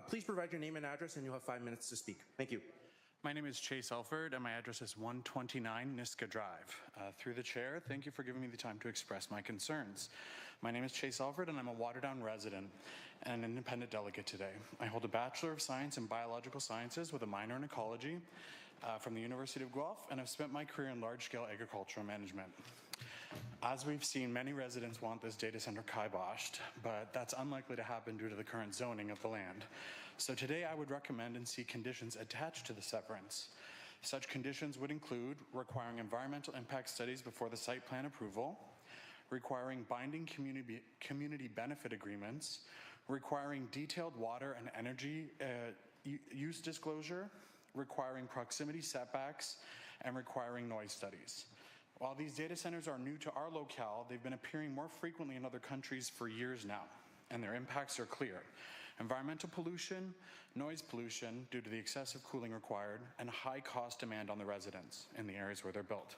Please provide your name and address, and you'll have 5 minutes to speak. Thank you. My name is Chase Elford, and my address is 129 Niska Drive. Through the chair, thank you for giving me the time to express my concerns. My name is Chase Elford, and I'm a Waterdown resident and an independent delegate today. I hold a Bachelor of Science in Biological Sciences with a minor in Ecology from the University of Guelph, and I've spent my career in large-scale agricultural management. As we've seen, many residents want this data center kiboshed, but that's unlikely to happen due to the current zoning of the land. So today I would recommend and see conditions attached to the severance. Such conditions would include requiring environmental impact studies before the site plan approval, requiring binding community benefit agreements, requiring detailed water and energy use disclosure, requiring proximity setbacks, and requiring noise studies. While these data centers are new to our locale, they've been appearing more frequently in other countries for years now, and their impacts are clear. Environmental pollution, noise pollution due to the excessive cooling required, and high cost demand on the residents in the areas where they're built.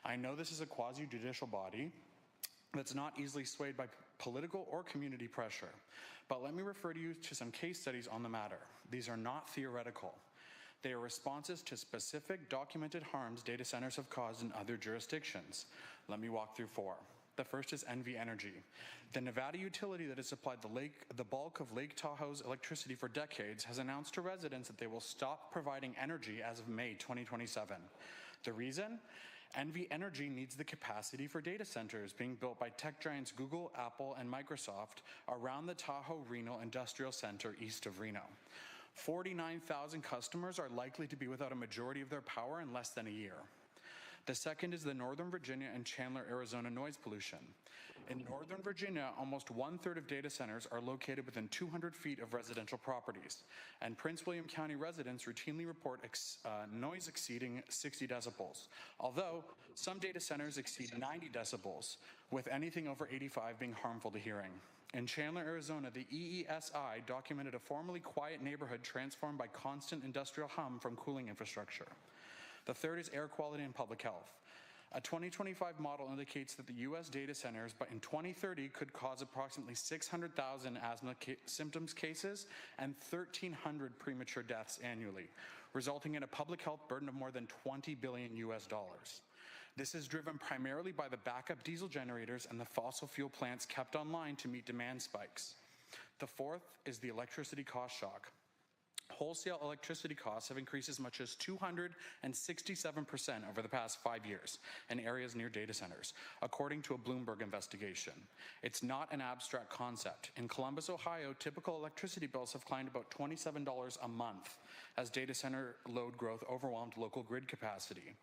I know this is a quasi-judicial body that's not easily swayed by political or community pressure, but let me refer you to some case studies on the matter. These are not theoretical. They are responses to specific documented harms data centers have caused in other jurisdictions. Let me walk through 4. The first is NV Energy. The Nevada utility that has supplied the bulk of Lake Tahoe's electricity for decades has announced to residents that they will stop providing energy as of May 2027. The reason? NV Energy needs the capacity for data centers being built by tech giants Google, Apple, and Microsoft around the Tahoe-Reno Industrial Center east of Reno. 49,000 customers are likely to be without a majority of their power in less than a year. The second is the Northern Virginia and Chandler, Arizona noise pollution. In Northern Virginia, almost 1/3 of data centers are located within 200 feet of residential properties, and Prince William County residents routinely report noise exceeding 60 decibels, although some data centers exceed 90 decibels, with anything over 85 being harmful to hearing. In Chandler, Arizona, the EESI documented a formerly quiet neighborhood transformed by constant industrial hum from cooling infrastructure. The third is air quality and public health. A 2025 model indicates that the U.S. data centers in 2030 could cause approximately 600,000 asthma symptoms cases and 1,300 premature deaths annually, resulting in a public health burden of more than $20 billion US. This is driven primarily by the backup diesel generators and the fossil fuel plants kept online to meet demand spikes. The fourth is the electricity cost shock. Wholesale electricity costs have increased as much as 267% over the past 5 years in areas near data centers, according to a Bloomberg investigation. It's not an abstract concept. In Columbus, Ohio, typical electricity bills have climbed about $27 a month as data center load growth overwhelmed local grid capacity.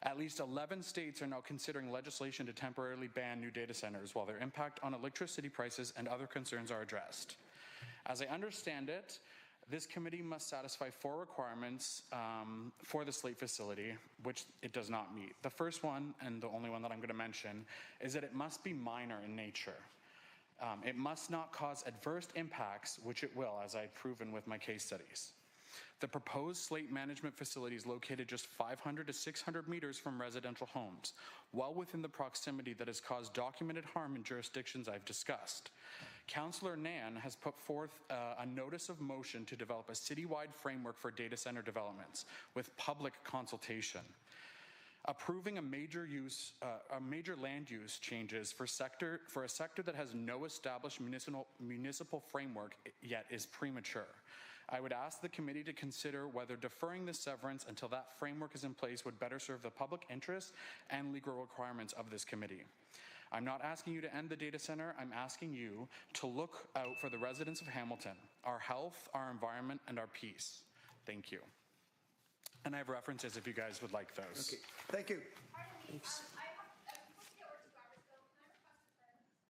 At least 11 states are now considering legislation to temporarily ban new data centers while their impact on electricity prices and other concerns are addressed. As I understand it, this committee must satisfy 4 requirements for the Slate facility, which it does not meet. The first one, and the only one that I'm going to mention, is that it must be minor in nature. It must not cause adverse impacts, which it will, as I've proven with my case studies. The proposed Slate management facility is located just 500 to 600 meters from residential homes, well within the proximity that has caused documented harm in jurisdictions I've discussed. Councillor Nan has put forth a notice of motion to develop a citywide framework for data center developments with public consultation. Approving a major land use changes for a sector that has no established municipal framework yet is premature. I would ask the committee to consider whether deferring this severance until that framework is in place would better serve the public interest and legal requirements of this committee. I'm not asking you to end the data center. I'm asking you to look out for the residents of Hamilton, our health, our environment, and our peace. Thank you. And I have references if you guys would like those. Okay. Thank you. Thanks.